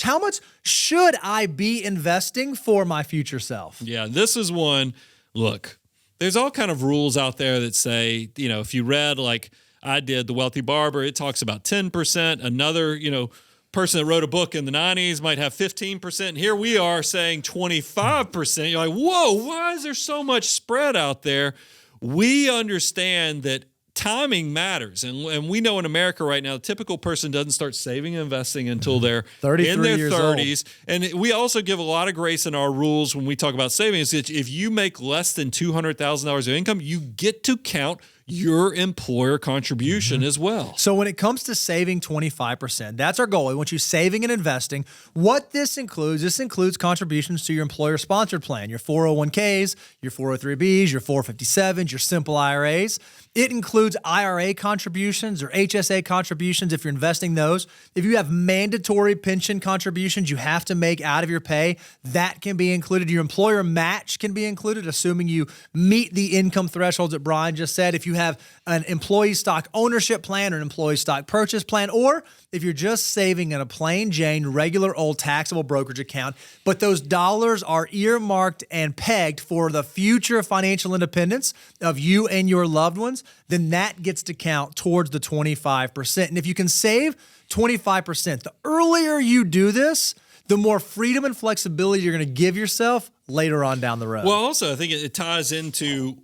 How much should I be investing for my future self? Yeah, this is one. Look, there's all kind of rules out there that say, if you read like I did, The Wealthy Barber, it talks about 10%. Another, person that wrote a book in the 90s might have 15%. And here we are saying 25%. You're like, whoa, why is there so much spread out there? We understand that timing matters. And we know in America right now, the typical person doesn't start saving and investing until they're in their 30s. And we also give a lot of grace in our rules when we talk about savings. If you make less than $200,000 of income, you get to count your employer contribution as well. So when it comes to saving 25%, that's our goal. We want you saving and investing. What this includes contributions to your employer-sponsored plan, your 401ks, your 403bs, your 457s, your simple IRAs. It includes IRA contributions or HSA contributions if you're investing those. If you have mandatory pension contributions you have to make out of your pay, that can be included. Your employer match can be included, assuming you meet the income thresholds that Brian just said. If you have an employee stock ownership plan or an employee stock purchase plan, or if you're just saving in a plain Jane, regular old taxable brokerage account, but those dollars are earmarked and pegged for the future financial independence of you and your loved ones, then that gets to count towards the 25%. And if you can save 25%, the earlier you do this, the more freedom and flexibility you're going to give yourself later on down the road. Well, also, I think it ties into,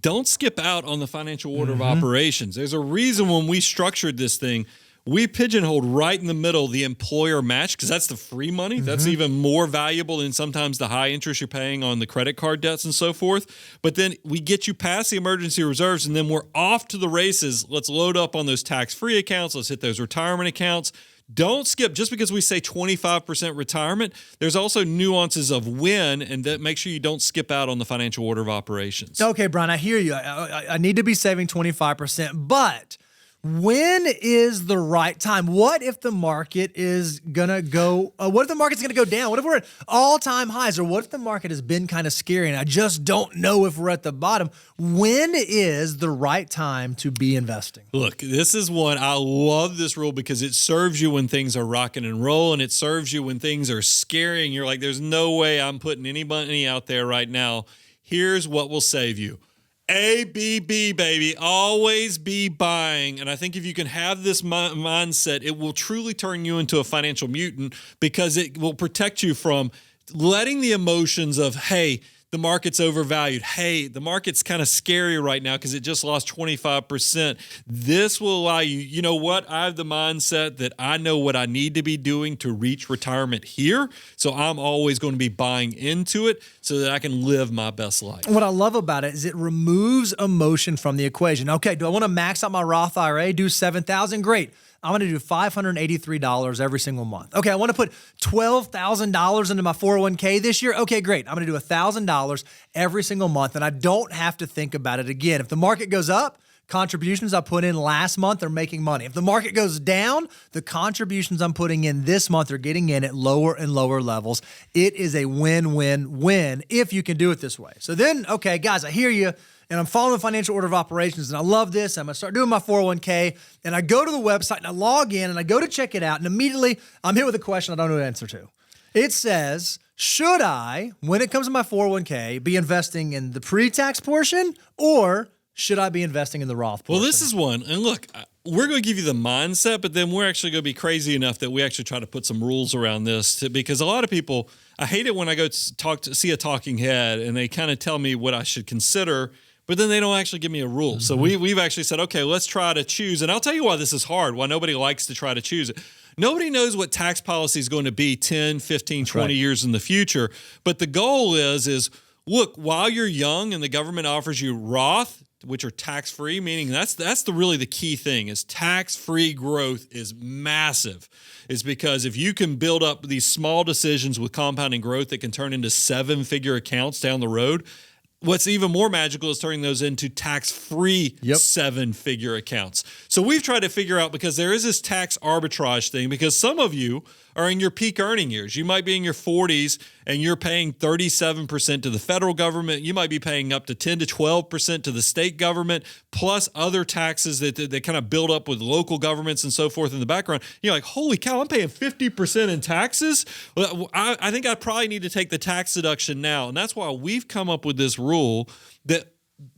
don't skip out on the financial order of operations. There's a reason when we structured this thing, we pigeonholed right in the middle the employer match, because that's the free money. That's even more valuable than sometimes the high interest you're paying on the credit card debts and so forth. But then we get you past the emergency reserves, and then we're off to the races. Let's load up on those tax-free accounts. Let's hit those retirement accounts. Don't skip. Just because we say 25% retirement, there's also nuances of when, and that make sure you don't skip out on the financial order of operations. Okay, Brian, I hear you. I need to be saving 25%, but when is the right time? What if the market is going to go, what if the market's going to go down? What if we're at all-time highs? Or what if the market has been kind of scary and I just don't know if we're at the bottom? When is the right time to be investing? Look, this is one, I love this rule because it serves you when things are rocking and rolling. It serves you when things are scary and you're like, there's no way I'm putting any money out there right now. Here's what will save you. ABB, baby. Always be buying. And I think if you can have this mindset, it will truly turn you into a financial mutant because it will protect you from letting the emotions of, hey, the market's overvalued. Hey, the market's kind of scary right now because it just lost 25%. This will allow you, you know what? I have the mindset that I know what I need to be doing to reach retirement here. So I'm always going to be buying into it so that I can live my best life. What I love about it is it removes emotion from the equation. Okay, do I want to max out my Roth IRA, do $7,000? Great. I'm going to do $583 every single month. Okay, I want to put $12,000 into my 401k this year. Okay, great. I'm going to do $1,000 every single month, and I don't have to think about it again. If the market goes up, contributions I put in last month are making money. If the market goes down, the contributions I'm putting in this month are getting in at lower and lower levels. It is a win-win-win if you can do it this way. So then, okay, guys, I hear you. And I'm following the financial order of operations, and I love this. I'm going to start doing my 401k, and I go to the website, and I log in, and I go to check it out, and immediately I'm hit with a question I don't know the answer to. It says, should I, when it comes to my 401k, be investing in the pre-tax portion, or should I be investing in the Roth portion? Well, this is one. And look, we're going to give you the mindset, but then we're actually going to be crazy enough that we actually try to put some rules around this because a lot of people, I hate it when I go to see a talking head, and they kind of tell me what I should consider, but then they don't actually give me a rule. So we've actually said, okay, let's try to choose. And I'll tell you why this is hard, why nobody likes to try to choose it. Nobody knows what tax policy is going to be 10, 15, 20 years in the future. But the goal is look, while you're young and the government offers you Roth, which are tax-free, meaning that's really the key thing is tax-free growth is massive. It's because if you can build up these small decisions with compounding growth that can turn into seven-figure accounts down the road, what's even more magical is turning those into tax-free seven-figure accounts. So we've tried to figure out, because there is this tax arbitrage thing, because some of you are in your peak earning years. You might be in your 40s and you're paying 37% to the federal government. You might be paying up to 10 to 12% to the state government, plus other taxes that kind of build up with local governments and so forth in the background. You're like, holy cow, I'm paying 50% in taxes? Well, I think I probably need to take the tax deduction now. And that's why we've come up with this rule that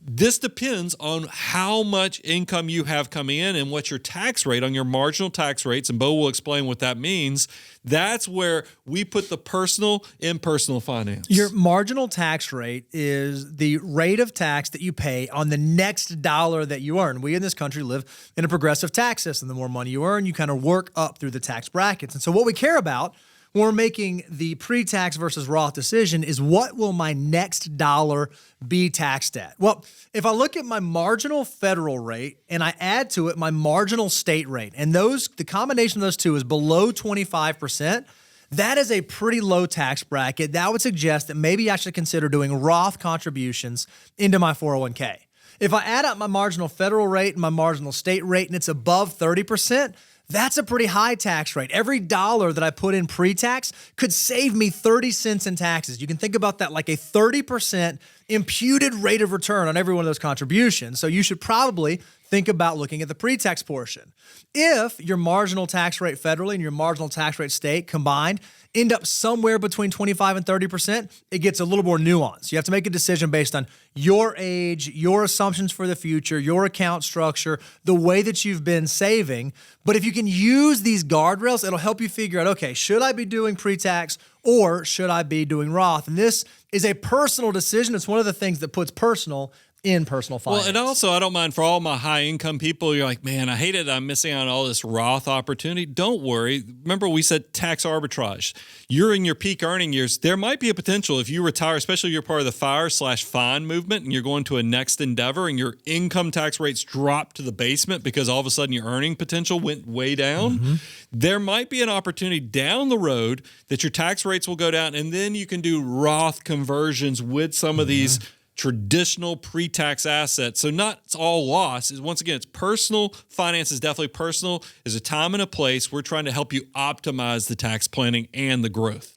this depends on how much income you have coming in and what your tax rate on your marginal tax rates, and Bo will explain what that means. That's where we put the personal in personal finance. Your marginal tax rate is the rate of tax that you pay on the next dollar that you earn. We in this country live in a progressive tax system. The more money you earn, you kind of work up through the tax brackets. And so what we care about when we're making the pre-tax versus Roth decision is, what will my next dollar be taxed at? Well, if I look at my marginal federal rate and I add to it my marginal state rate, and the combination of those two is below 25%, that is a pretty low tax bracket. That would suggest that maybe I should consider doing Roth contributions into my 401k. If I add up my marginal federal rate and my marginal state rate and it's above 30%, that's a pretty high tax rate. Every dollar that I put in pre-tax could save me 30 cents in taxes. You can think about that like a 30% imputed rate of return on every one of those contributions. So you should probably think about looking at the pre-tax portion. If your marginal tax rate federally and your marginal tax rate state combined end up somewhere between 25 and 30%, it gets a little more nuanced. You have to make a decision based on your age, your assumptions for the future, your account structure, the way that you've been saving. But if you can use these guardrails, it'll help you figure out, okay, should I be doing pre-tax or should I be doing Roth? And this is a personal decision. It's one of the things that puts personal in personal finance. Well, and also, I don't mind for all my high income people. You're like, man, I hate it. I'm missing out on all this Roth opportunity. Don't worry. Remember, we said tax arbitrage. You're in your peak earning years. There might be a potential if you retire, especially if you're part of the FIRE/FINE movement and you're going to a next endeavor and your income tax rates drop to the basement because all of a sudden your earning potential went way down. Mm-hmm. There might be an opportunity down the road that your tax rates will go down, and then you can do Roth conversions with some of these traditional pre-tax assets. So not it's all loss. Once again, it's personal. Finance is definitely personal. There's a time and a place. We're trying to help you optimize the tax planning and the growth.